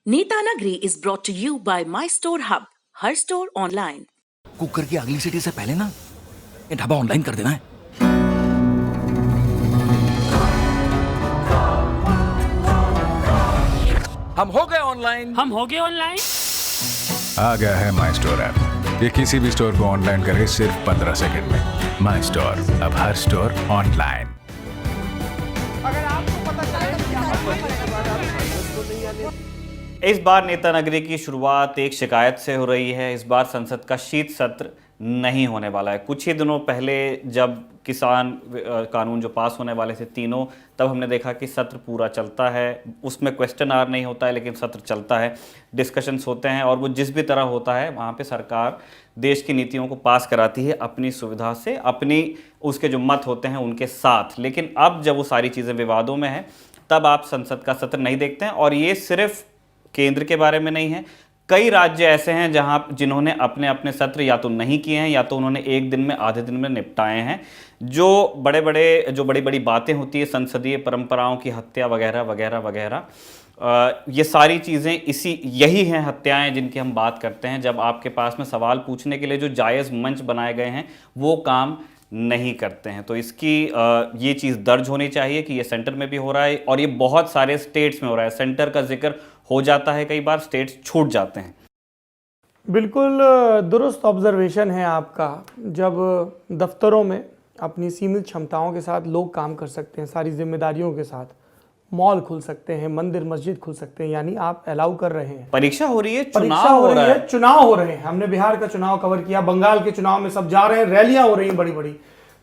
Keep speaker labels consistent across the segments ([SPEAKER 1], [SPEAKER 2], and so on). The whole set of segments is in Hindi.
[SPEAKER 1] नीता नगरी is brought to you by My Store Hub, her store online.
[SPEAKER 2] Cooker की अगली सिटी से पहले ना ये ढाबा ऑनलाइन कर देना है। हम हो गए ऑनलाइन।
[SPEAKER 3] आ गया है माई स्टोर ऐप। ये किसी भी स्टोर को ऑनलाइन करे सिर्फ 15 सेकंड में। माई स्टोर, अब हर स्टोर ऑनलाइन।
[SPEAKER 4] इस बार नेता नगरी की शुरुआत एक शिकायत से हो रही है। इस बार संसद का शीत सत्र नहीं होने वाला है। कुछ ही दिनों पहले जब किसान कानून जो पास होने वाले थे तीनों, तब हमने देखा कि सत्र पूरा चलता है, उसमें क्वेश्चन आवर नहीं होता है लेकिन सत्र चलता है, डिस्कशंस होते हैं और वो जिस भी तरह होता है वहाँ पे सरकार देश की नीतियों को पास कराती है अपनी सुविधा से, अपनी उसके जो मत होते हैं उनके साथ। लेकिन अब जब वो सारी चीज़ें विवादों में हैं तब आप संसद का सत्र नहीं देखते हैं। और ये सिर्फ केंद्र के बारे में नहीं है, कई राज्य ऐसे हैं जिन्होंने अपने अपने सत्र या तो नहीं किए हैं या तो उन्होंने एक दिन में आधे दिन में निपटाए हैं। जो बड़ी बड़ी बातें होती है, संसदीय परंपराओं की हत्या वगैरह वगैरह वगैरह, ये सारी चीज़ें यही हैं हत्याएं जिनकी हम बात करते हैं। जब आपके पास में सवाल पूछने के लिए जो जायज़ मंच बनाए गए हैं वो काम नहीं करते हैं, तो इसकी ये चीज़ दर्ज होनी चाहिए कि ये सेंटर में भी हो रहा है और ये बहुत सारे स्टेट्स में हो रहा है। सेंटर का जिक्र हो जाता है, कई बार स्टेट्स छूट जाते हैं।
[SPEAKER 5] बिल्कुल दुरुस्त ऑब्जर्वेशन है आपका। जब दफ्तरों में अपनी सीमित क्षमताओं के साथ लोग काम कर सकते हैं, सारी जिम्मेदारियों के साथ, मॉल खुल सकते हैं, मंदिर मस्जिद खुल सकते हैं, यानी आप अलाउ कर रहे हैं।
[SPEAKER 4] परीक्षा हो रही है,
[SPEAKER 5] चुनाव हो रहा है, चुनाव हो रहे हैं। हमने बिहार का चुनाव कवर किया, बंगाल के चुनाव में सब जा रहे हैं, रैलियां हो रही हैं बड़ी बड़ी।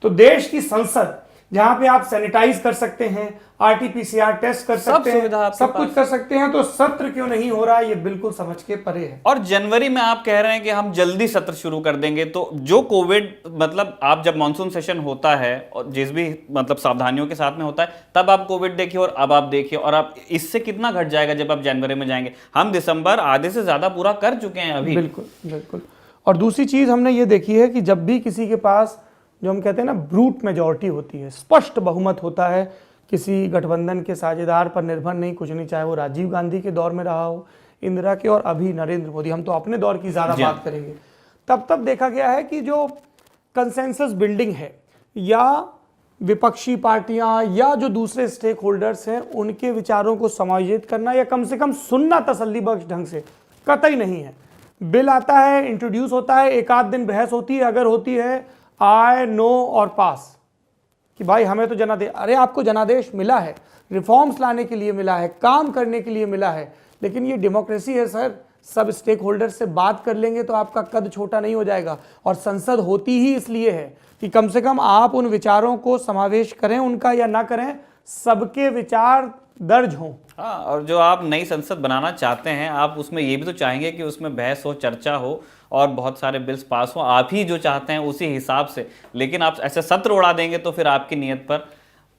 [SPEAKER 5] तो देश की संसद जहां पे आप सैनिटाइज कर सकते हैं, आरटीपीसीआर टेस्ट कर सकते हैं, सब कुछ कर सकते हैं, तो सत्र क्यों नहीं हो रहा है, ये बिल्कुल समझ के परे है।
[SPEAKER 4] और जनवरी में आप कह रहे हैं कि हम जल्दी सत्र शुरू कर देंगे, तो जो कोविड मतलब आप जब मानसून सेशन होता है और जिस भी मतलब सावधानियों के साथ में होता है तब आप कोविड देखिए और अब आप देखिए, और आप इससे कितना घट जाएगा जब आप जनवरी में जाएंगे। हम दिसंबर आधे से ज्यादा पूरा कर चुके हैं अभी।
[SPEAKER 5] बिल्कुल बिल्कुल। और दूसरी चीज हमने ये देखी है कि जब भी किसी के पास जो हम कहते हैं ना ब्रूट मेजॉरिटी होती है, स्पष्ट बहुमत होता है, किसी गठबंधन के साझेदार पर निर्भर नहीं, कुछ नहीं, चाहे वो राजीव गांधी के दौर में रहा हो, इंदिरा के, और अभी नरेंद्र मोदी, हम तो अपने दौर की ज़्यादा बात करेंगे, तब देखा गया है कि जो कंसेंसस बिल्डिंग है या विपक्षी पार्टियां या जो दूसरे स्टेक होल्डर्स हैं उनके विचारों को समायोजित करना या कम से कम सुनना तसल्ली बख्श ढंग से कतई नहीं है। बिल आता है, इंट्रोड्यूस होता है, एक आध दिन बहस होती है, अगर होती है आय नो और पास कि भाई हमें तो जनादेश, अरे आपको जनादेश मिला है, रिफॉर्म्स लाने के लिए मिला है, काम करने के लिए मिला है, लेकिन ये डेमोक्रेसी है सर। सब स्टेक होल्डर से बात कर लेंगे तो आपका कद छोटा नहीं हो जाएगा। और संसद होती ही इसलिए है कि कम से कम आप उन विचारों को समावेश करें, उनका या ना करें, सबके विचार दर्ज हों।
[SPEAKER 4] हाँ, और जो आप नई संसद बनाना चाहते हैं आप उसमें ये भी तो चाहेंगे कि उसमें बहस हो, चर्चा हो और बहुत सारे बिल्स पास हो, आप ही जो चाहते हैं उसी हिसाब से। लेकिन आप ऐसे सत्र उड़ा देंगे तो फिर आपकी नीयत पर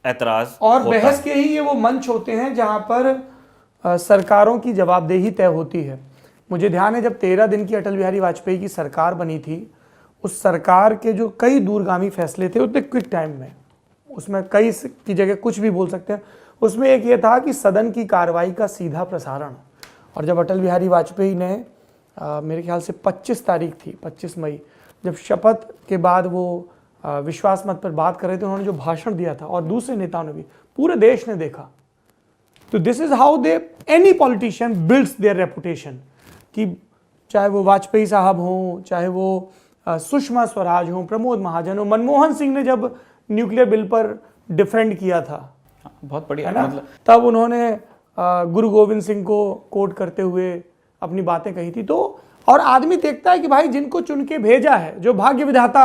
[SPEAKER 4] ऐतराज
[SPEAKER 5] और बहस के ही ये वो मंच होते हैं जहां पर सरकारों की जवाबदेही तय होती है। मुझे ध्यान है जब 13 दिन की अटल बिहारी वाजपेयी की सरकार बनी थी, उस सरकार के जो कई दूरगामी फैसले थे उतने क्विक टाइम में, उसमें कई की जगह कुछ भी बोल सकते हैं, उसमें एक ये था कि सदन की कार्रवाई का सीधा प्रसारण। और जब अटल बिहारी वाजपेयी ने मेरे ख्याल से 25 तारीख थी, 25 मई, जब शपथ के बाद वो विश्वास मत पर बात कर रहे थे, उन्होंने जो भाषण दिया था और दूसरे नेताओं ने भी, पूरे देश ने देखा। तो this is how they any politician builds their reputation, कि चाहे वो वाजपेयी साहब हों, चाहे वो सुषमा स्वराज हों, प्रमोद महाजन हो, मनमोहन सिंह ने जब न्यूक्लियर बिल पर डिफेंड किया था,
[SPEAKER 4] बहुत बढ़िया,
[SPEAKER 5] मतलब तब उन्होंने गुरु गोविंद सिंह को कोट करते हुए अपनी बातें कही थी। तो और आदमी देखता है कि भाई जिनको चुन के भेजा है, जो भाग्य विधाता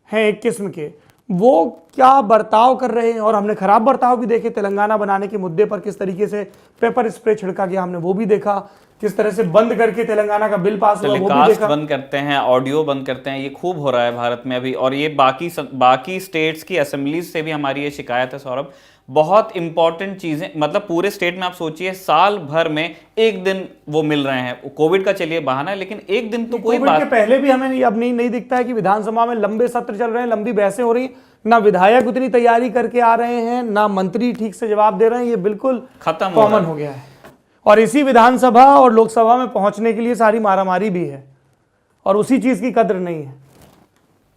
[SPEAKER 5] हैं एक किस्म के, वो क्या बर्ताव कर रहे हैं। और हमने खराब बर्ताव भी देखे, तेलंगाना बनाने के मुद्दे पर किस तरीके से पेपर स्प्रे छिड़का गया, हमने वो भी देखा, किस तरह से बंद करके तेलंगाना का बिल पास हुआ, वो भी देखा।
[SPEAKER 4] बंद करते हैं, ऑडियो बंद करते हैं, ये खूब हो रहा है भारत में अभी। और ये बाकी स्टेट्स की असेंबलीज से भी हमारी ये शिकायत है सौरभ। बहुत इंपॉर्टेंट चीजें, मतलब पूरे स्टेट में आप सोचिए साल भर में एक दिन वो मिल रहे हैं। कोविड का चलिए बहाना है, लेकिन एक दिन तो कोई बात।
[SPEAKER 5] के पहले भी हमें अब नहीं दिखता है कि विधानसभा में लंबे सत्र चल रहे हैं, लंबी बहसें हो रही, ना विधायक उतनी तैयारी करके आ रहे हैं, ना मंत्री ठीक से जवाब दे रहे हैं, ये बिल्कुल खत्म कॉमन हो गया है। और इसी विधानसभा और लोकसभा में पहुंचने के लिए सारी मारामारी भी है, और उसी चीज की कद्र नहीं है।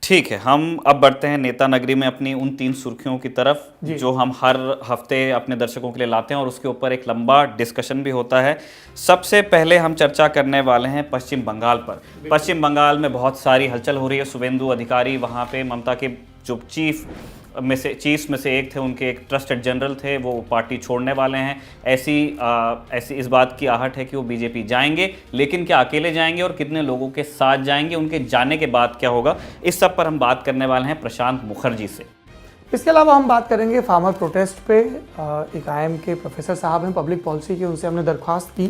[SPEAKER 4] ठीक है, हम अब बढ़ते हैं नेता नगरी में अपनी उन 3 सुर्खियों की तरफ जो हम हर हफ्ते अपने दर्शकों के लिए लाते हैं और उसके ऊपर एक लंबा डिस्कशन भी होता है। सबसे पहले हम चर्चा करने वाले हैं पश्चिम बंगाल पर। पश्चिम बंगाल में बहुत सारी हलचल हो रही है। शुभेंदु अधिकारी वहाँ पे ममता के जो चीफ्स में से एक थे, उनके एक ट्रस्टेड जनरल थे, वो पार्टी छोड़ने वाले हैं। ऐसी इस बात की आहट है कि वो बीजेपी जाएंगे, लेकिन क्या अकेले जाएंगे और कितने लोगों के साथ जाएंगे, उनके जाने के बाद क्या होगा, इस सब पर हम बात करने वाले हैं प्रशांत मुखर्जी से।
[SPEAKER 5] इसके अलावा हम बात करेंगे फार्मर प्रोटेस्ट पे। एक IIM के प्रोफेसर साहब हैं पब्लिक पॉलिसी के, उनसे हमने दरख्वास्त की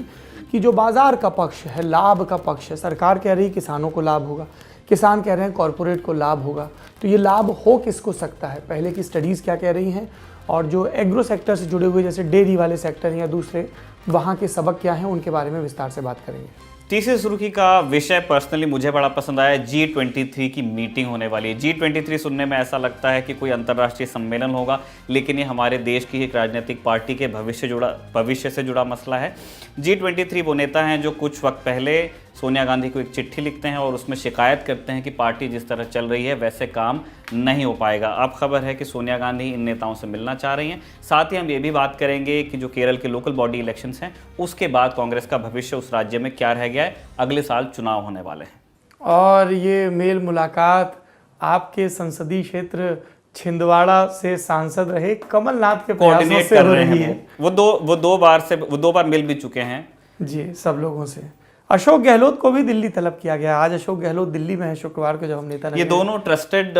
[SPEAKER 5] कि जो बाजार का पक्ष है, लाभ का पक्ष है, सरकार कह रही है किसानों को लाभ होगा, किसान कह रहे हैं कॉरपोरेट को लाभ होगा, तो ये लाभ हो किसको सकता है, पहले की स्टडीज़ क्या कह रही हैं, और जो एग्रो सेक्टर से जुड़े हुए जैसे डेयरी वाले सेक्टर या दूसरे, वहाँ के सबक क्या हैं, उनके बारे में विस्तार से बात करेंगे।
[SPEAKER 4] तीसरी सुर्खी का विषय पर्सनली मुझे बड़ा पसंद आया। G23 की मीटिंग होने वाली है। G23 सुनने में ऐसा लगता है कि कोई अंतर्राष्ट्रीय सम्मेलन होगा, लेकिन ये हमारे देश की एक राजनीतिक पार्टी के भविष्य से जुड़ा मसला है। G23 वो नेता हैं जो कुछ वक्त पहले सोनिया गांधी को एक चिट्ठी लिखते हैं और उसमें शिकायत करते हैं कि पार्टी जिस तरह चल रही है वैसे काम नहीं हो पाएगा। अब खबर है कि सोनिया गांधी इन नेताओं से मिलना चाह रही हैं। साथ ही हम ये भी बात करेंगे कि जो केरल के लोकल बॉडी इलेक्शंस हैं, उसके बाद कांग्रेस का भविष्य उस राज्य में क्या रह गया है, अगले साल चुनाव होने वाले हैं।
[SPEAKER 5] और ये मेल मुलाकात आपके संसदीय क्षेत्र छिंदवाड़ा से सांसद रहे कमलनाथ के प्रयासों से हो रही है।
[SPEAKER 4] वो दो बार मिल भी चुके हैं
[SPEAKER 5] जी सब लोगों से। अशोक गहलोत को भी दिल्ली तलब किया गया। आज अशोक गहलोत दिल्ली में है, शुक्रवार को जब हम नेता
[SPEAKER 4] ये दोनों ट्रस्टेड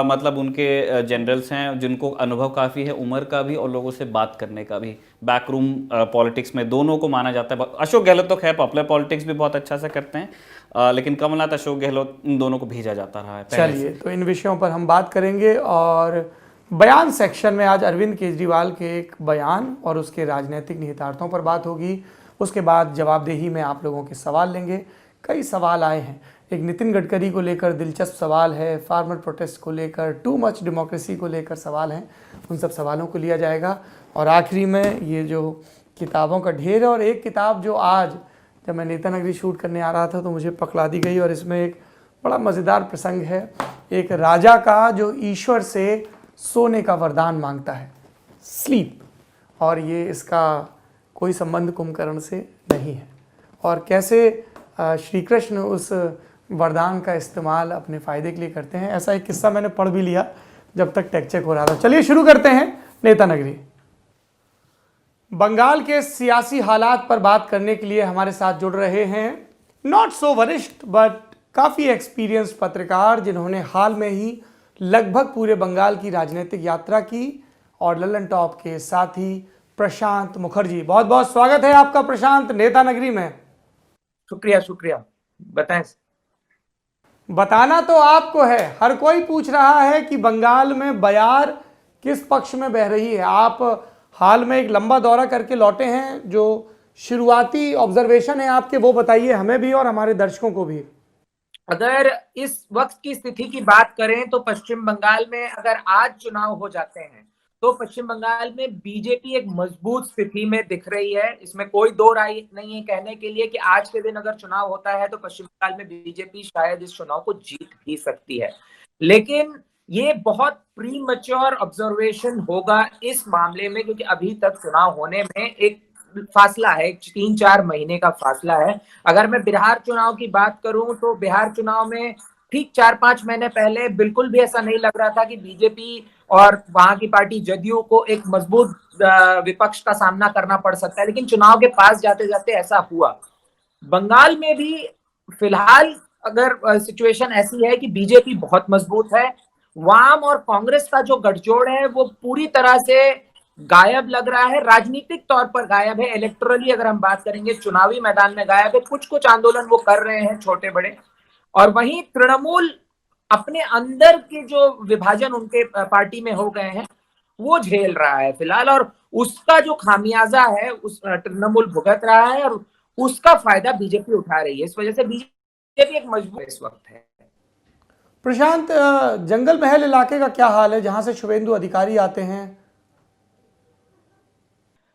[SPEAKER 4] मतलब उनके जनरल्स हैं जिनको अनुभव काफ़ी है, उम्र का भी और लोगों से बात करने का भी। बैकरूम पॉलिटिक्स में दोनों को माना जाता है। अशोक गहलोत तो खैर पॉपुलर पॉलिटिक्स भी बहुत अच्छा से करते हैं, लेकिन कमलनाथ, अशोक गहलोत, इन दोनों को भेजा जाता रहा है।
[SPEAKER 5] चलिए, तो इन विषयों पर हम बात करेंगे। और बयान सेक्शन में आज अरविंद केजरीवाल के एक बयान और उसके राजनीतिक निहितार्थों पर बात होगी। उसके बाद जवाबदेही में आप लोगों के सवाल लेंगे। कई सवाल आए हैं। एक नितिन गडकरी को लेकर दिलचस्प सवाल है, फार्मर प्रोटेस्ट को लेकर, टू मच डेमोक्रेसी को लेकर सवाल हैं, उन सब सवालों को लिया जाएगा। और आखिरी में ये जो किताबों का ढेर है, और एक किताब जो आज जब मैं नेता नगरी शूट करने आ रहा था तो मुझे पकड़ा दी गई, और इसमें एक बड़ा मज़ेदार प्रसंग है। एक राजा का जो ईश्वर से सोने का वरदान मांगता है, स्लीप, और ये इसका कोई संबंध कुंभकर्ण से नहीं है, और कैसे श्री कृष्ण उस वरदान का इस्तेमाल अपने फ़ायदे के लिए करते हैं, ऐसा एक किस्सा मैंने पढ़ भी लिया जब तक टेक चेक हो रहा था। चलिए शुरू करते हैं नेता नगरी। बंगाल के सियासी हालात पर बात करने के लिए हमारे साथ जुड़ रहे हैं नॉट सो वरिष्ठ बट काफ़ी एक्सपीरियंस पत्रकार, जिन्होंने हाल में ही लगभग पूरे बंगाल की राजनीतिक यात्रा की, और लल्लन टॉप के साथी प्रशांत मुखर्जी। बहुत बहुत स्वागत है आपका प्रशांत नेता नगरी में।
[SPEAKER 6] शुक्रिया। बताएं।
[SPEAKER 5] बताना तो आपको है, हर कोई पूछ रहा है कि बंगाल में बयार किस पक्ष में बह रही है। आप हाल में एक लंबा दौरा करके लौटे हैं, जो शुरुआती ऑब्जर्वेशन है आपके वो बताइए हमें भी और हमारे दर्शकों को भी।
[SPEAKER 6] अगर इस वक्त की स्थिति की बात करें तो पश्चिम बंगाल में अगर आज चुनाव हो जाते हैं तो पश्चिम बंगाल में बीजेपी एक मजबूत स्थिति में दिख रही है। इसमें कोई दो राय नहीं है कहने के लिए कि आज के दिन अगर चुनाव होता है तो पश्चिम बंगाल में बीजेपी शायद इस चुनाव को जीत भी सकती है, लेकिन ये बहुत प्री मैच्योर ऑब्जर्वेशन होगा इस मामले में, क्योंकि अभी तक चुनाव होने में एक फासला है, 3-4 महीने का फासला है। अगर मैं बिहार चुनाव की बात करूं तो बिहार चुनाव में ठीक 4-5 महीने पहले बिल्कुल भी ऐसा नहीं लग रहा था कि बीजेपी और वहां की पार्टी जदयू को एक मजबूत विपक्ष का सामना करना पड़ सकता है, लेकिन चुनाव के पास जाते जाते ऐसा हुआ। बंगाल में भी फिलहाल अगर सिचुएशन ऐसी है कि बीजेपी बहुत मजबूत है, वाम और कांग्रेस का जो गठजोड़ है वो पूरी तरह से गायब लग रहा है, राजनीतिक तौर पर गायब है। इलेक्टोरली अगर हम बात करेंगे चुनावी मैदान में गायब है। कुछ कुछ आंदोलन वो कर रहे हैं छोटे बड़े, और वहीं तृणमूल अपने अंदर के जो विभाजन उनके पार्टी में हो गए हैं वो झेल रहा है फिलहाल, और उसका जो खामियाजा है उस तृणमूल भुगत रहा है और उसका फायदा बीजेपी उठा रही है। इस वजह से बीजेपी एक मजबूत इस वक्त है।
[SPEAKER 5] प्रशांत, जंगल महल इलाके का क्या हाल है जहां से शुभेंदु अधिकारी आते हैं?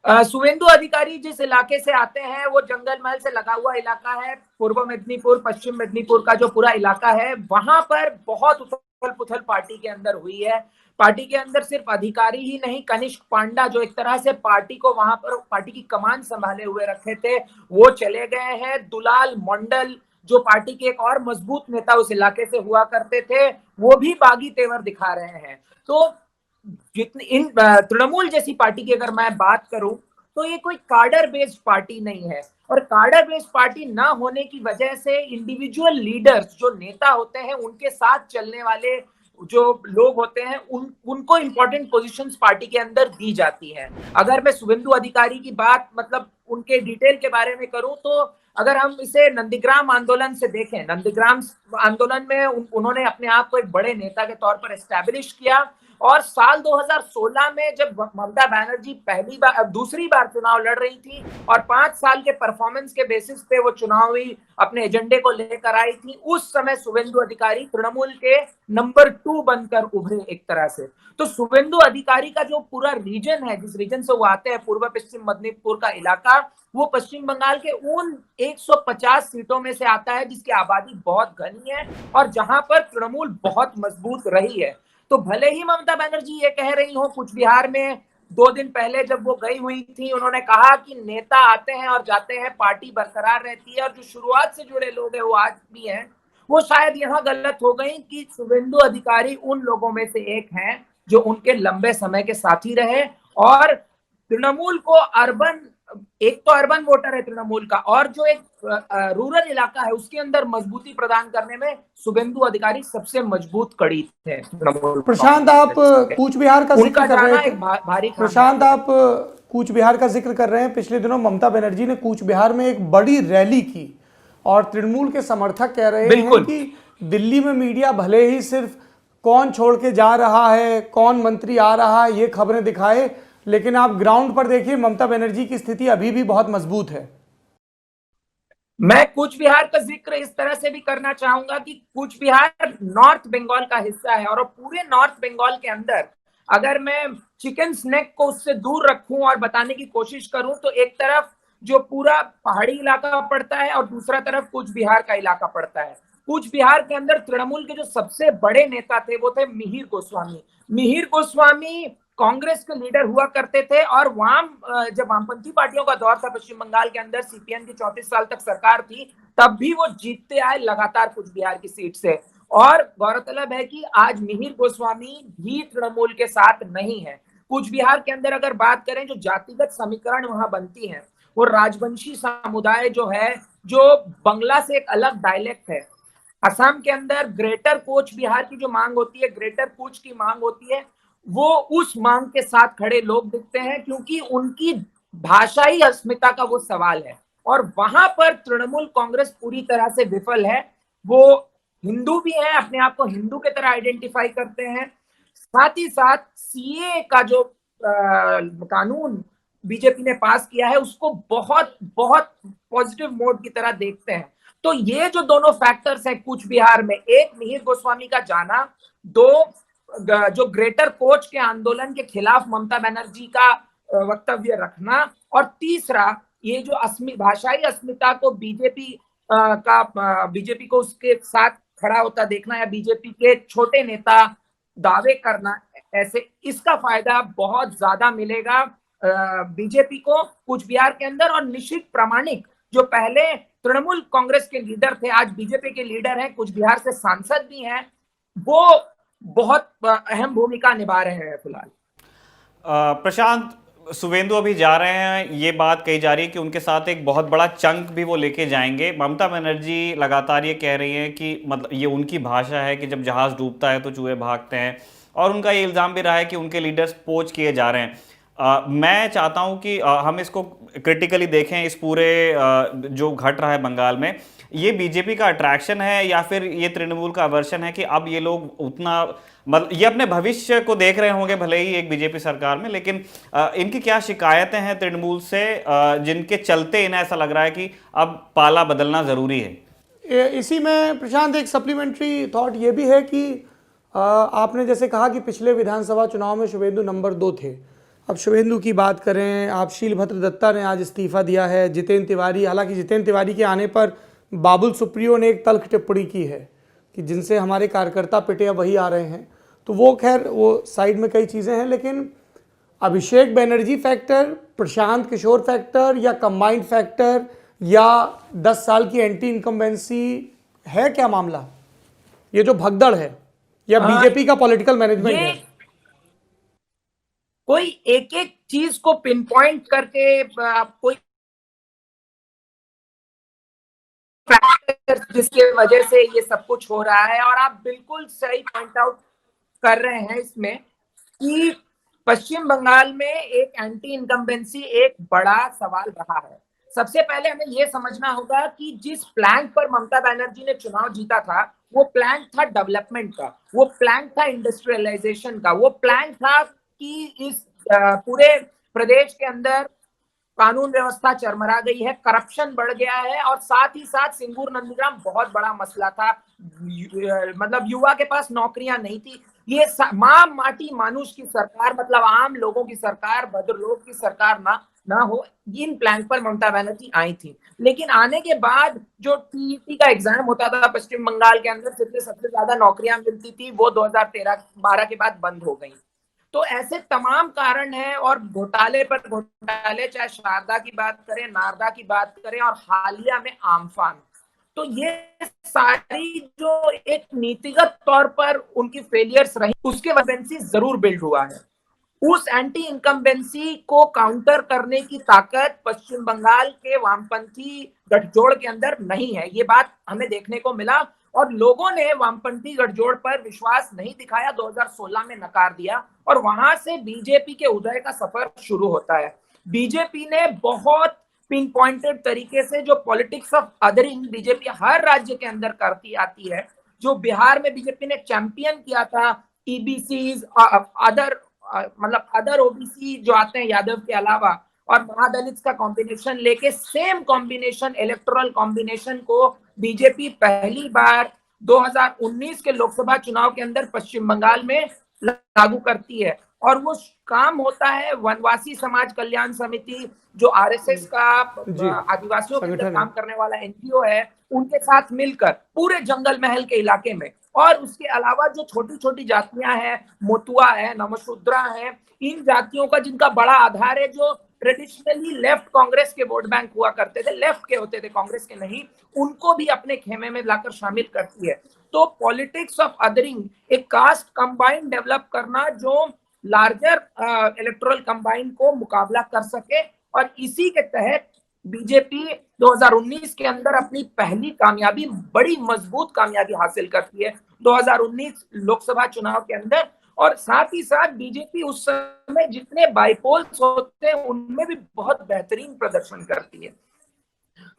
[SPEAKER 6] शुवेंदु अधिकारी जिस इलाके से आते हैं वो जंगल महल से लगा हुआ इलाका है। पूर्व मेदिनीपुर, पश्चिम मेदिनीपुर का जो पूरा इलाका है, वहां पर बहुत उथल पुथल पार्टी के अंदर हुई है। पार्टी के अंदर सिर्फ अधिकारी ही नहीं, कनिष्क पांडा जो एक तरह से पार्टी को वहां पर पार्टी की कमान संभाले हुए रखे थे, वो चले गए हैं। दुलाल मंडल जो पार्टी के एक और मजबूत नेता उस इलाके से हुआ करते थे, वो भी बागी तेवर दिखा रहे हैं। तो जितनी इन तृणमूल जैसी पार्टी की अगर मैं बात करूं तो ये कोई कार्डर बेस्ड पार्टी नहीं है, और कार्डर बेस्ड पार्टी ना होने की वजह से इंडिविजुअल लीडर्स जो नेता होते हैं, उनके साथ चलने वाले जो लोग होते हैं, उनको इंपॉर्टेंट पोजीशंस पार्टी के अंदर दी जाती है। अगर मैं शुवेंदु अधिकारी की बात मतलब उनके डिटेल के बारे में करूं तो अगर हम इसे नंदीग्राम आंदोलन से देखें, नंदीग्राम आंदोलन में उन्होंने अपने आप को एक बड़े नेता के तौर पर एस्टैब्लिश किया, और साल 2016 में जब ममता बनर्जी दूसरी बार चुनाव लड़ रही थी और 5 साल के परफॉर्मेंस के बेसिस पे वो चुनावी अपने एजेंडे को लेकर आई थी, उस समय शुवेंदु अधिकारी तृणमूल के नंबर 2 बनकर उभरे एक तरह से। तो शुवेंदु अधिकारी का जो पूरा रीजन है, जिस रीजन से वो आते हैं, पूर्व पश्चिम मेदिनीपुर का इलाका, वो पश्चिम बंगाल के उन 150 सीटों में से आता है जिसकी आबादी बहुत घनी है और जहां पर तृणमूल बहुत मजबूत रही है। तो भले ही ममता बनर्जी ये कह रही हो, कुछ बिहार में 2 दिन पहले जब वो गई हुई थी, उन्होंने कहा कि नेता आते हैं और जाते हैं, पार्टी बरकरार रहती है, और जो शुरुआत से जुड़े लोग हैं वो आज भी हैं, वो शायद यहाँ गलत हो गई कि शुवेंदु अधिकारी उन लोगों में से एक हैं जो उनके लंबे समय के साथी रहे, और तृणमूल को एक तो अर्बन वोटर है तृणमूल का, और जो एक रूरल इलाका है उसके अंदर मजबूती प्रदान करने में शुवेंदु अधिकारी सबसे मजबूत कड़ी थे तृणमूल।
[SPEAKER 5] प्रशांत, आप कूच बिहार का जिक्र कर रहे थे।
[SPEAKER 6] भारी
[SPEAKER 5] प्रशांत, आप कूच बिहार का जिक्र कर रहे हैं। पिछले दिनों ममता बनर्जी ने कूच बिहार में एक बड़ी रैली की और तृणमूल के समर्थक कह रहे हैं कि दिल्ली में मीडिया भले ही सिर्फ कौन छोड़ के जा रहा है, कौन मंत्री आ रहा है, ये खबरें दिखाए, लेकिन आप ग्राउंड पर देखिए ममता बनर्जी की स्थिति अभी भी बहुत मजबूत है।
[SPEAKER 6] मैं कूच बिहार का जिक्र इस तरह से भी करना चाहूंगा कि कूच बिहार नॉर्थ बंगाल का हिस्सा है, और पूरे नॉर्थ बंगाल के अंदर अगर मैं चिकन स्नैक को उससे दूर रखूं और बताने की कोशिश करूं तो एक तरफ जो पूरा पहाड़ी इलाका पड़ता है और दूसरा तरफ कूच बिहार का इलाका पड़ता है। कूच बिहार के अंदर तृणमूल के जो सबसे बड़े नेता थे वो थे मिहिर गोस्वामी। मिहिर गोस्वामी कांग्रेस के लीडर हुआ करते थे, और वहां जब वामपंथी पार्टियों का दौर था पश्चिम बंगाल के अंदर, सीपीएम की 34 साल तक सरकार थी, तब भी वो जीतते आए लगातार कूच बिहार की सीट से। और गौरतलब है कि आज मिहिर गोस्वामी भी तृणमूल के साथ नहीं है। कूच बिहार के अंदर अगर बात करें, जो जातिगत समीकरण वहां बनती है, वो राजवंशी समुदाय जो है, जो बंगला से एक अलग डायलेक्ट है। असम के अंदर ग्रेटर कूच बिहार की जो मांग होती है, ग्रेटर कूच की मांग होती है, वो उस मांग के साथ खड़े लोग दिखते हैं क्योंकि उनकी भाषाई अस्मिता का वो सवाल है, और वहां पर तृणमूल कांग्रेस पूरी तरह से विफल है। वो हिंदू भी है, अपने आप को हिंदू की तरह आइडेंटिफाई करते हैं, साथ ही साथ सीए का जो कानून बीजेपी ने पास किया है उसको बहुत बहुत पॉजिटिव मोड की तरह देखते हैं। तो ये जो दोनों फैक्टर्स हैं कूच बिहार में, एक मिहिर गोस्वामी का जाना, दो जो ग्रेटर कोच के आंदोलन के खिलाफ ममता बनर्जी का वक्तव्य रखना, और तीसरा ये जो भाषाई अस्मिता को बीजेपी को उसके साथ खड़ा होता देखना, या बीजेपी के छोटे नेता दावे करना, ऐसे इसका फायदा बहुत ज्यादा मिलेगा बीजेपी को कूच बिहार के अंदर। और निश्चित प्रामाणिक जो पहले तृणमूल कांग्रेस के लीडर थे, आज बीजेपी के लीडर हैं, कूच बिहार से सांसद भी हैं, वो बहुत अहम भूमिका निभा रहे हैं फिलहाल।
[SPEAKER 4] प्रशांत, शुवेंदु अभी जा रहे हैं, ये बात कही जा रही है कि उनके साथ एक बहुत बड़ा चंक भी वो लेके जाएंगे। ममता बनर्जी लगातार ये कह रही हैं कि मतलब ये उनकी भाषा है कि जब जहाज डूबता है तो चूहे भागते हैं, और उनका ये इल्ज़ाम भी रहा है कि उनके लीडर्स पोच किए जा रहे हैं। मैं चाहता हूं कि हम इसको क्रिटिकली देखें, इस पूरे जो घट रहा है बंगाल में, ये बीजेपी का अट्रैक्शन है या फिर ये तृणमूल का अवर्शन है कि अब ये लोग उतना मतलब ये अपने भविष्य को देख रहे होंगे भले ही एक बीजेपी सरकार में, लेकिन इनकी क्या शिकायतें हैं तृणमूल से जिनके चलते इन्हें ऐसा लग रहा है कि अब पाला बदलना ज़रूरी है?
[SPEAKER 5] इसी में प्रशांत एक सप्लीमेंट्री थॉट ये भी है कि आपने जैसे कहा कि पिछले विधानसभा चुनाव में शुवेंदु नंबर 2 थे, अब शुभेंदु की बात करें, आप शीलभद्र दत्ता ने आज इस्तीफा दिया है, जितेंद्र तिवारी, हालांकि जितेंद्र तिवारी के आने पर बाबुल सुप्रियो ने एक तल्ख टिप्पणी की है कि जिनसे हमारे कार्यकर्ता पिटे अब वही आ रहे हैं, तो वो खैर वो साइड में कई चीज़ें हैं, लेकिन अभिषेक बनर्जी फैक्टर, प्रशांत किशोर फैक्टर या कंबाइंड फैक्टर या 10 साल की एंटी इनकम्बेंसी है, क्या मामला ये जो भगदड़ है, या बीजेपी का पॉलिटिकल मैनेजमेंट है?
[SPEAKER 6] कोई एक एक चीज को पिन पॉइंट करके कोई फैक्टर जिसके वजह से ये सब कुछ हो रहा है, और आप बिल्कुल सही पॉइंट आउट कर रहे हैं इसमें कि पश्चिम बंगाल में एक एंटी इनकम्बेंसी एक बड़ा सवाल रहा है। सबसे पहले हमें यह समझना होगा कि जिस प्लान पर ममता बनर्जी ने चुनाव जीता था, वो प्लान था डेवलपमेंट का, वो प्लान था इंडस्ट्रियलाइजेशन का, वो प्लान था कि इस पूरे प्रदेश के अंदर कानून व्यवस्था चरमरा गई है, करप्शन बढ़ गया है, और साथ ही साथ सिंगूर नंदीग्राम बहुत बड़ा मसला था, मतलब युवा के पास नौकरियां नहीं थी। ये माँ माटी मानुष की सरकार, मतलब आम लोगों की सरकार, भद्रलोक की सरकार ना हो, इन प्लान पर ममता बनर्जी आई थी। लेकिन आने के बाद जो टीईटी का एग्जाम होता था पश्चिम बंगाल के अंदर, सबसे ज्यादा नौकरियां मिलती थी, वो 2013-12 के बाद बंद हो गई। तो ऐसे तमाम कारण हैं, और घोटाले पर घोटाले, चाहे शारदा की बात करें, नारदा की बात करें, और हालिया में आम्फान, तो ये सारी जो एक नीतिगत तौर पर उनकी फेलियर्स रही, उसके वैकेंसी जरूर बिल्ड हुआ है। उस एंटी इनकम्बेंसी को काउंटर करने की ताकत पश्चिम बंगाल के वामपंथी गठजोड़ के अंदर नहीं है, ये बात हमें देखने को मिला, और लोगों ने वामपंथी गठजोड़ पर विश्वास नहीं दिखाया, 2016 में नकार दिया, और वहां से बीजेपी के उदय का सफर शुरू होता है। बीजेपी ने बहुत पिन पॉइंटेड तरीके से जो पॉलिटिक्स ऑफ अदरिंग बीजेपी हर राज्य के अंदर करती आती है, जो बिहार में बीजेपी ने चैंपियन किया था, ईबीसी अदर ओबीसी जो आते हैं यादव के अलावा, और महादलित का कॉम्बिनेशन लेके सेम कॉम्बिनेशन, इलेक्टोरल कॉम्बिनेशन को बीजेपी पहली बार 2019 के लोकसभा चुनाव के अंदर पश्चिम बंगाल में लागू करती है। और वो काम होता है वनवासी समाज कल्याण समिति, जो आरएसएस का आदिवासियों के अंदर काम करने वाला एनजीओ है, उनके साथ मिलकर पूरे जंगल महल के इलाके में, और उसके अलावा जो छोटी छोटी जातियां हैं, मोतुआ है, नमशूद्रा है, इन जातियों का जिनका बड़ा आधार है, जो ट्रेडिशनली लेफ्ट कांग्रेस के वोट बैंक हुआ करते थे, लेफ्ट के होते थे, कांग्रेस के नहीं, उनको भी अपने खेमे में लाकर शामिल करती है। तो पॉलिटिक्स ऑफ अदरिंग, एक कास्ट कंबाइन डेवलप करना जो लार्जर इलेक्टोरल कंबाइन को मुकाबला कर सके, और इसी के तहत बीजेपी 2019 के अंदर अपनी पहली कामयाबी, बड़ी मजबूत कामयाबी हासिल करती है 2019 लोकसभा चुनाव के अंदर। और साथ ही साथ बीजेपी उस समय जितने बाइपोल्स होते हैं उनमें भी बहुत बेहतरीन प्रदर्शन करती है।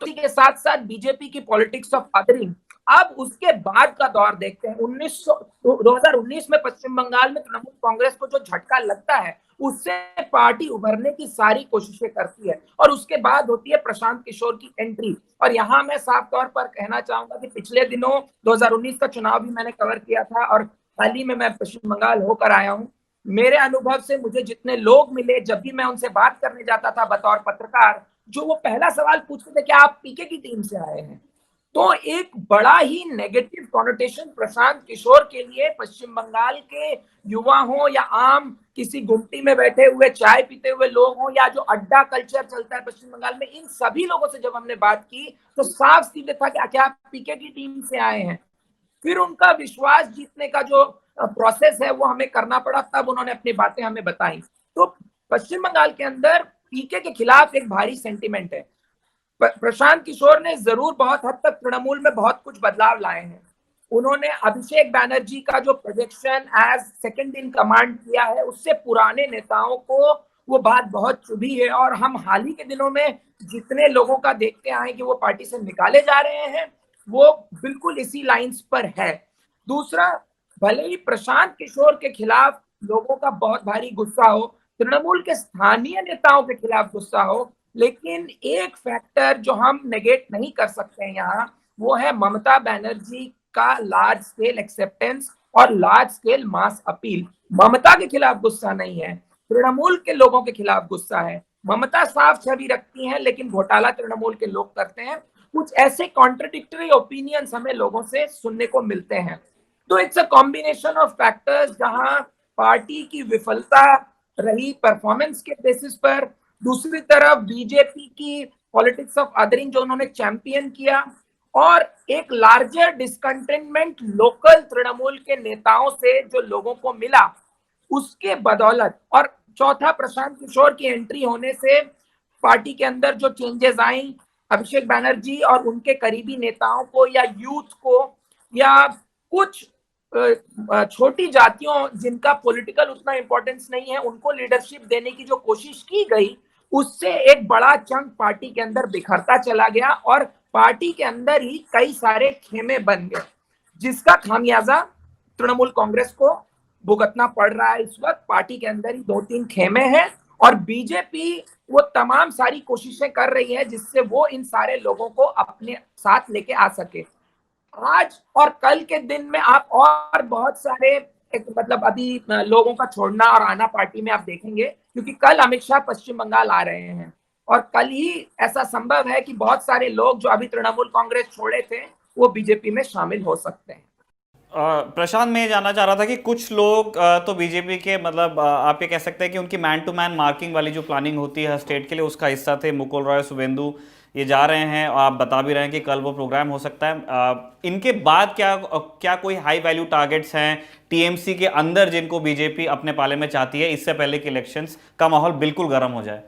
[SPEAKER 6] तो इसके साथ साथ बीजेपी की पॉलिटिक्स ऑफ अदरिंग, अब उसके बाद का दौर देखते हैं। 2019 में पश्चिम बंगाल में तृणमूल कांग्रेस को जो झटका लगता है, उससे पार्टी उभरने की सारी कोशिशें करती है, और उसके बाद होती है प्रशांत किशोर की एंट्री। और यहाँ मैं साफ तौर पर कहना चाहूंगा कि पिछले दिनों 2019 का चुनाव भी मैंने कवर किया था, और हाल ही में मैं पश्चिम बंगाल होकर आया हूँ। मेरे अनुभव से मुझे जितने लोग मिले, जब भी मैं उनसे बात करने जाता था बतौर पत्रकार, जो वो पहला सवाल पूछते थे कि आप पीके की टीम से आए हैं, तो एक बड़ा ही नेगेटिव कॉनोटेशन प्रशांत किशोर के लिए पश्चिम बंगाल के युवा हो, या आम किसी गुमटी में बैठे हुए चाय पीते हुए लोग हो, या जो अड्डा कल्चर चलता है पश्चिम बंगाल में, इन सभी लोगों से जब हमने बात की तो साफ सीधे था कि क्या आप पीके की टीम से आए हैं। फिर उनका विश्वास जीतने का जो प्रोसेस है वो हमें करना पड़ा, तब उन्होंने अपनी बातें हमें बताई। तो पश्चिम बंगाल के अंदर पीके के खिलाफ एक भारी सेंटिमेंट है। प्रशांत किशोर ने जरूर बहुत हद तक तृणमूल में बहुत कुछ बदलाव लाए हैं। उन्होंने अभिषेक बैनर्जी का जो projection as second in command किया है, उससे पुराने नेताओं को वो बात बहुत चुभी है, और हम हाल ही के दिनों में जितने लोगों का देखते आए कि वो पार्टी से निकाले जा रहे हैं, वो बिल्कुल इसी लाइंस पर है। दूसरा, भले ही प्रशांत किशोर के खिलाफ लोगों का बहुत भारी गुस्सा हो, तृणमूल के स्थानीय नेताओं के खिलाफ गुस्सा हो, लेकिन एक फैक्टर जो हम नेगेट नहीं कर सकते हैं यहाँ, वो है ममता बनर्जी का लार्ज स्केल एक्सेप्टेंस और लार्ज स्केल मास अपील। ममता के खिलाफ गुस्सा नहीं है, तृणमूल के लोगों के खिलाफ गुस्सा है। ममता साफ छवि रखती हैं, लेकिन घोटाला तृणमूल के लोग करते हैं। कुछ ऐसे कॉन्ट्रडिक्टरी ओपिनियंस हमें लोगों से सुनने को मिलते हैं। तो it's a combination of factors, जहां पार्टी की विफलता रही परफॉर्मेंस के बेसिस पर, दूसरी तरफ बीजेपी की पॉलिटिक्स ऑफ अदरिंग जो उन्होंने चैंपियन किया, और एक लार्जर डिस्कंटेनमेंट लोकल तृणमूल के नेताओं से जो लोगों को मिला उसके बदौलत, और चौथा प्रशांत किशोर की एंट्री होने से पार्टी के अंदर जो चेंजेस आई, अभिषेक बैनर्जी और उनके करीबी नेताओं को या यूथ को या कुछ छोटी जातियों जिनका पॉलिटिकल उतना इंपॉर्टेंस नहीं है उनको लीडरशिप देने की जो कोशिश की गई, उससे एक बड़ा चंक पार्टी के अंदर बिखरता चला गया और पार्टी के अंदर ही कई सारे खेमे बन गए, जिसका खामियाजा तृणमूल कांग्रेस को भुगतना पड़ रहा है। इस वक्त पार्टी के अंदर ही 2-3 खेमे हैं और बीजेपी वो तमाम सारी कोशिशें कर रही है जिससे वो इन सारे लोगों को अपने साथ लेके आ सके। आज और कल के दिन में आप और बहुत सारे मतलब अभी लोगों का छोड़ना और आना पार्टी में आप देखेंगे, क्योंकि कल अमित शाह पश्चिम बंगाल आ रहे हैं और कल ही ऐसा संभव है कि बहुत सारे लोग जो अभी तृणमूल कांग्रेस छोड़े थे वो बीजेपी में शामिल हो सकते हैं।
[SPEAKER 4] प्रशांत, मैं ये जानना चाह रहा था कि कुछ लोग तो बीजेपी के मतलब आप ये कह सकते हैं कि उनकी मैन टू मैन मार्किंग वाली जो प्लानिंग होती है स्टेट के लिए उसका हिस्सा थे। मुकुल रॉय, शुभेंदु ये जा रहे हैं और आप बता भी रहे हैं कि कल वो प्रोग्राम हो सकता है। इनके बाद क्या कोई हाई वैल्यू टारगेट्स हैं टीएमसी के अंदर जिनको बीजेपी अपने पाले में चाहती है इससे पहले कि इलेक्शंस का माहौल बिल्कुल गर्म हो जाए?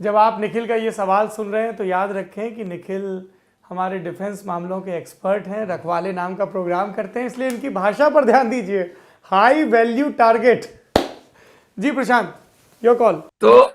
[SPEAKER 5] जब आप निखिल का ये सवाल सुन रहे हैं तो याद रखें कि निखिल हमारे डिफेंस मामलों के एक्सपर्ट हैं, रखवाले नाम का प्रोग्राम करते हैं, इसलिए इनकी भाषा पर ध्यान दीजिए। High value target. जी प्रशांत, योर कॉल।
[SPEAKER 6] तो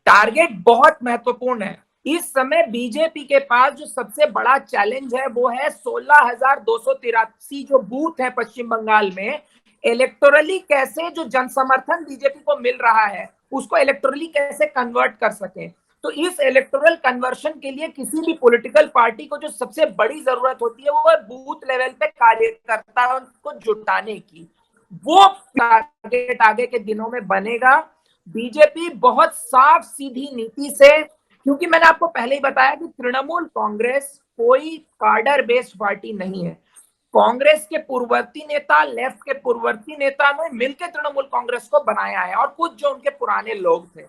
[SPEAKER 6] टारगेट बहुत महत्वपूर्ण है। इस समय बीजेपी के पास जो सबसे बड़ा चैलेंज है वो है 16,283 जो बूथ है पश्चिम बंगाल में, इलेक्टोरली कैसे जो जनसमर्थन बीजेपी को मिल रहा है उसको इलेक्टोरली कैसे कन्वर्ट कर सके। तो इस इलेक्टोरल कन्वर्शन के लिए किसी भी पॉलिटिकल पार्टी को जो सबसे बड़ी जरूरत होती है वो है बूथ लेवल पे कार्यकर्ताओं को जुटाने की। वो टारगेट आगे के दिनों में बनेगा। बीजेपी बहुत साफ सीधी नीति से, क्योंकि मैंने आपको पहले ही बताया कि तृणमूल कांग्रेस कोई कार्डर बेस्ड पार्टी नहीं है। कांग्रेस के पूर्ववर्ती नेता, लेफ्ट के पूर्ववर्ती नेता ने मिलकर तृणमूल कांग्रेस को बनाया है और कुछ जो उनके पुराने लोग थे।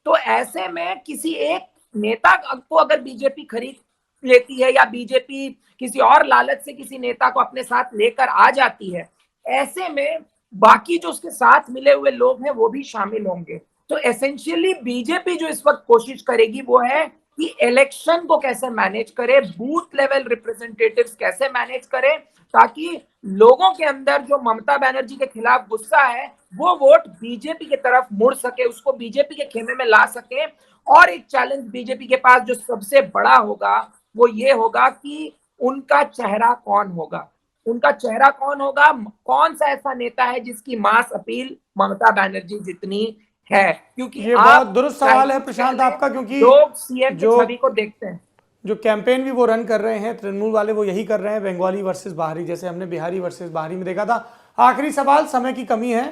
[SPEAKER 6] तो ऐसे में किसी एक नेता को अगर बीजेपी खरीद लेती है या बीजेपी किसी और लालच से किसी नेता को अपने साथ लेकर आ जाती है, ऐसे में बाकी जो उसके साथ मिले हुए लोग हैं वो भी शामिल होंगे। तो एसेंशियली बीजेपी जो इस वक्त कोशिश करेगी वो है कि इलेक्शन को कैसे मैनेज करे, बूथ लेवल रिप्रेजेंटेटिव्स कैसे मैनेज करे, ताकि लोगों के अंदर जो ममता बनर्जी के खिलाफ गुस्सा है वो वोट बीजेपी की तरफ मुड़ सके, उसको बीजेपी के खेमे में ला सके। और एक चैलेंज बीजेपी के पास जो सबसे बड़ा होगा वो ये होगा कि उनका चेहरा कौन होगा। उनका चेहरा कौन होगा, कौन सा ऐसा नेता है जिसकी मास अपील ममता बनर्जी जितनी है। क्योंकि
[SPEAKER 5] ये बहुत दुरुस्त सवाल है प्रशांत आपका, क्योंकि
[SPEAKER 6] लोग सीएम की छवि को देखते हैं।
[SPEAKER 5] जो कैंपेन भी वो रन कर रहे हैं तृणमूल वाले, वो यही कर रहे हैं, बंगाली वर्सेस बाहरी, जैसे हमने बिहारी वर्सेस बाहरी में देखा था। आखिरी सवाल, समय की कमी है,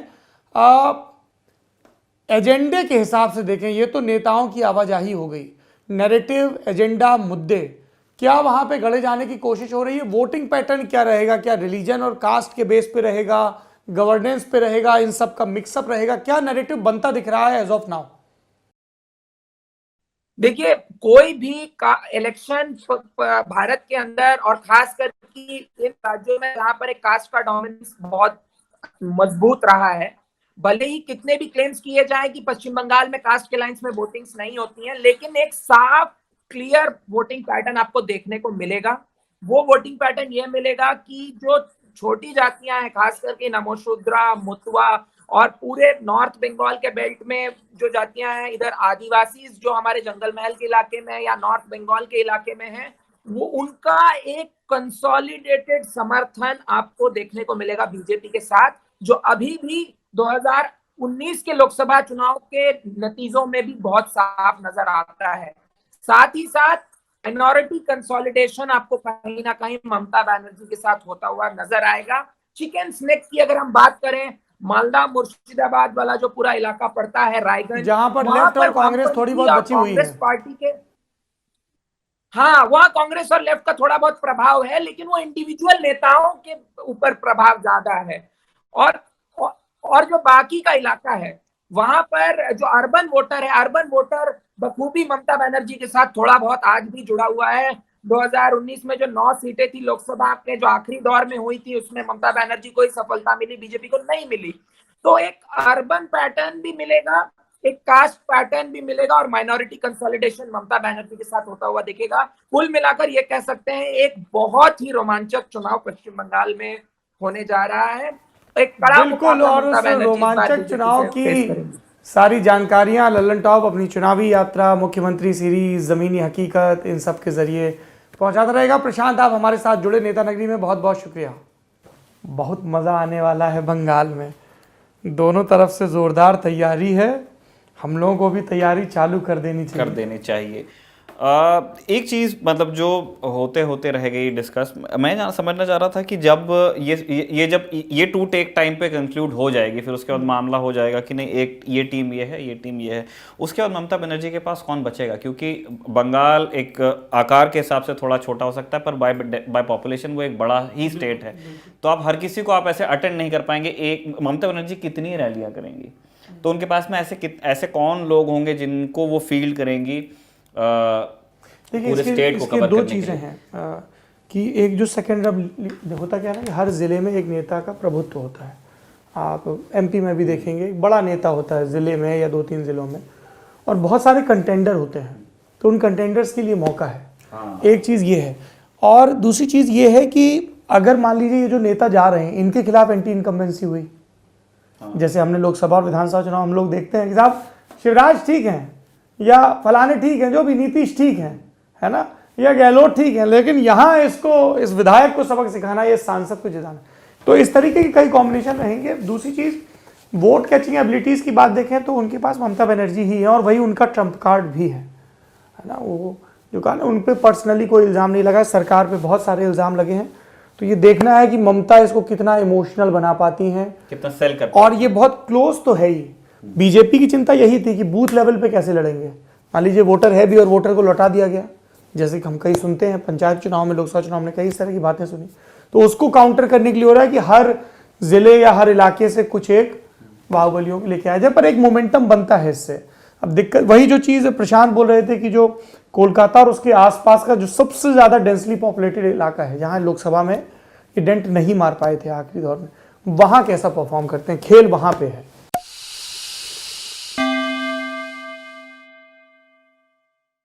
[SPEAKER 5] एजेंडे के हिसाब से देखें, ये तो नेताओं की आवाजाही हो गई, नैरेटिव, एजेंडा, मुद्दे, क्या वहां पे गढ़े जाने की कोशिश हो रही है? वोटिंग पैटर्न क्या रहेगा? क्या रिलीजन और कास्ट के बेस पे रहेगा, गवर्नेंस पे रहेगा, इन सब का मिक्सअप रहेगा? क्या नैरेटिव बनता दिख रहा है एज ऑफ नाउ?
[SPEAKER 6] देखिए, कोई भी इलेक्शन भारत के अंदर और खासकर इन राज्यों में जहां पर एक कास्ट का डोमिनेंस बहुत मजबूत रहा है, भले ही कितने भी क्लेम्स किए जाएं कि पश्चिम बंगाल में कास्ट के लाइंस में वोटिंग्स नहीं होती हैं, लेकिन एक साफ क्लियर वोटिंग पैटर्न आपको देखने को मिलेगा। वो वोटिंग पैटर्न ये मिलेगा कि जो छोटी जातियां हैं, खास करके नमोशूद्रा, मुतवा और पूरे नॉर्थ बंगाल के बेल्ट में जो जातियां हैं, इधर आदिवासी जो हमारे जंगल महल के इलाके में या नॉर्थ बंगाल के इलाके में हैं, वो उनका एक कंसोलिडेटेड समर्थन आपको देखने को मिलेगा बीजेपी के साथ, जो अभी भी 2019 के लोकसभा चुनाव के नतीजों में भी बहुत साफ नजर आता है। साथ ही साथ माइनॉरिटी कंसोलिडेशन आपको कहीं ना कहीं ममता बनर्जी के साथ होता हुआ नजर आएगा। चिकन स्नेक की अगर हम बात करें मालदा मुर्शिदाबाद वाला जो पूरा इलाका पड़ता है, रायगंज,
[SPEAKER 5] जहां पर
[SPEAKER 6] वहां
[SPEAKER 5] लेफ्ट और
[SPEAKER 6] पर
[SPEAKER 5] कांग्रेस थोड़ी बहुत
[SPEAKER 6] वामपंथी
[SPEAKER 5] बची हुई है।
[SPEAKER 6] कांग्रेस पार्टी के, हाँ, वहां कांग्रेस और लेफ्ट का थोड़ा बहुत प्रभाव है, लेकिन वो इंडिविजुअल नेताओं के ऊपर प्रभाव ज्यादा है। और जो बाकी का इलाका है, वहां पर जो अर्बन वोटर है, अर्बन वोटर बखूबी ममता बनर्जी के साथ थोड़ा बहुत आज भी जुड़ा हुआ है। 2019 में जो 9 सीटें थी लोकसभा के, जो आखिरी दौर में हुई थी, उसमें ममता बनर्जी को ही सफलता मिली, बीजेपी को नहीं मिली। तो एक अर्बन पैटर्न भी मिलेगा, एक कास्ट पैटर्न भी मिलेगा, और माइनॉरिटी कंसोलिडेशन ममता बनर्जी के साथ होता हुआ दिखेगा। कुल मिलाकर ये कह सकते हैं एक बहुत ही रोमांचक चुनाव पश्चिम बंगाल में होने जा रहा है। एक कड़ा
[SPEAKER 5] बिल्कुल,
[SPEAKER 6] मुकाबला
[SPEAKER 5] और
[SPEAKER 6] ममता
[SPEAKER 5] उस
[SPEAKER 6] बनर्जी इस बार
[SPEAKER 5] रोमांचक
[SPEAKER 6] बीजेपी
[SPEAKER 5] चुनाव
[SPEAKER 6] से फेस
[SPEAKER 5] की
[SPEAKER 6] करेंगी।
[SPEAKER 5] सारी जानकारियां लल्लन टॉप अपनी चुनावी यात्रा, मुख्यमंत्री सीरीज, जमीनी हकीकत, इन सब के जरिए पहुंचाता रहेगा। प्रशांत, आप हमारे साथ जुड़े नेता नगरी में, बहुत बहुत शुक्रिया। बहुत मज़ा आने वाला है बंगाल में, दोनों तरफ से ज़ोरदार तैयारी है, हम लोगों को भी तैयारी चालू कर देनी चाहिए।
[SPEAKER 4] एक चीज़ मतलब जो होते होते रह गई डिस्कस, मैं समझना चाह रहा था कि जब जब ये टू टेक टाइम पे कंक्लूड हो जाएगी, फिर उसके बाद मामला हो जाएगा कि नहीं एक ये टीम ये है, ये टीम ये है, उसके बाद ममता बनर्जी के पास कौन बचेगा? क्योंकि बंगाल एक आकार के हिसाब से थोड़ा छोटा हो सकता है, पर बाय पॉपुलेशन वो एक बड़ा ही स्टेट है। तो आप हर किसी को आप ऐसे अटेंड नहीं कर पाएंगे। एक ममता बनर्जी कितनी रैलियाँ करेंगी, तो उनके पास में ऐसे कौन लोग होंगे जिनको वो फील्ड करेंगी?
[SPEAKER 5] देखिए, इसके दो चीज़ें हैं कि एक जो सेकेंड होता क्या है ना कि हर ज़िले में एक नेता का प्रभुत्व होता है। आप एमपी में भी देखेंगे, एक बड़ा नेता होता है ज़िले में या 2-3 ज़िलों में, और बहुत सारे कंटेंडर होते हैं, तो उन कंटेंडर्स के लिए मौका है। एक चीज़ ये है, और दूसरी चीज़ ये है कि अगर मान लीजिए ये जो नेता जा रहे हैं, इनके खिलाफ एंटी इनकम्बेंसी हुई, जैसे हमने लोकसभा और विधानसभा चुनाव हम लोग देखते हैं कि साहब शिवराज ठीक हैं या फलाने ठीक हैं, जो भी नीतीश ठीक हैं, है ना, या गहलोत ठीक है, लेकिन यहाँ इसको, इस विधायक को सबक सिखाना, ये सांसद को जिताना, तो इस तरीके के कई कॉम्बिनेशन रहेंगे। दूसरी चीज़, वोट कैचिंग एबिलिटीज़ की बात देखें तो उनके पास ममता बनर्जी ही है, और वही उनका ट्रम्प कार्ड भी है ना। वो जो कहा ना, उन पर पर्सनली कोई इल्ज़ाम नहीं लगा, सरकार पे बहुत सारे इल्ज़ाम लगे हैं, तो ये देखना है कि ममता इसको कितना इमोशनल बना पाती हैं,
[SPEAKER 4] कितना सेल कर।
[SPEAKER 5] और ये बहुत क्लोज तो है ही। बीजेपी की चिंता यही थी कि बूथ लेवल पे कैसे लड़ेंगे। मान लीजिए वोटर है भी और वोटर को लौटा दिया गया, जैसे कि हम कई सुनते हैं पंचायत चुनाव में, लोकसभा चुनाव में कई इस तरह की बातें सुनी, तो उसको काउंटर करने के लिए हो रहा है कि हर जिले या हर इलाके से कुछ एक बाहुबलियों को लेके आया जाए, पर एक मोमेंटम बनता है इससे। अब दिक्कत वही जो चीज़ प्रशांत बोल रहे थे कि जो कोलकाता और उसके आसपास का जो सबसे ज़्यादा डेंसली पॉपुलेटेड इलाका है, जहाँ लोकसभा में ये डेंट नहीं मार पाए थे आखिरी दौर में, वहाँ कैसा परफॉर्म करते हैं, खेल वहाँ पे है।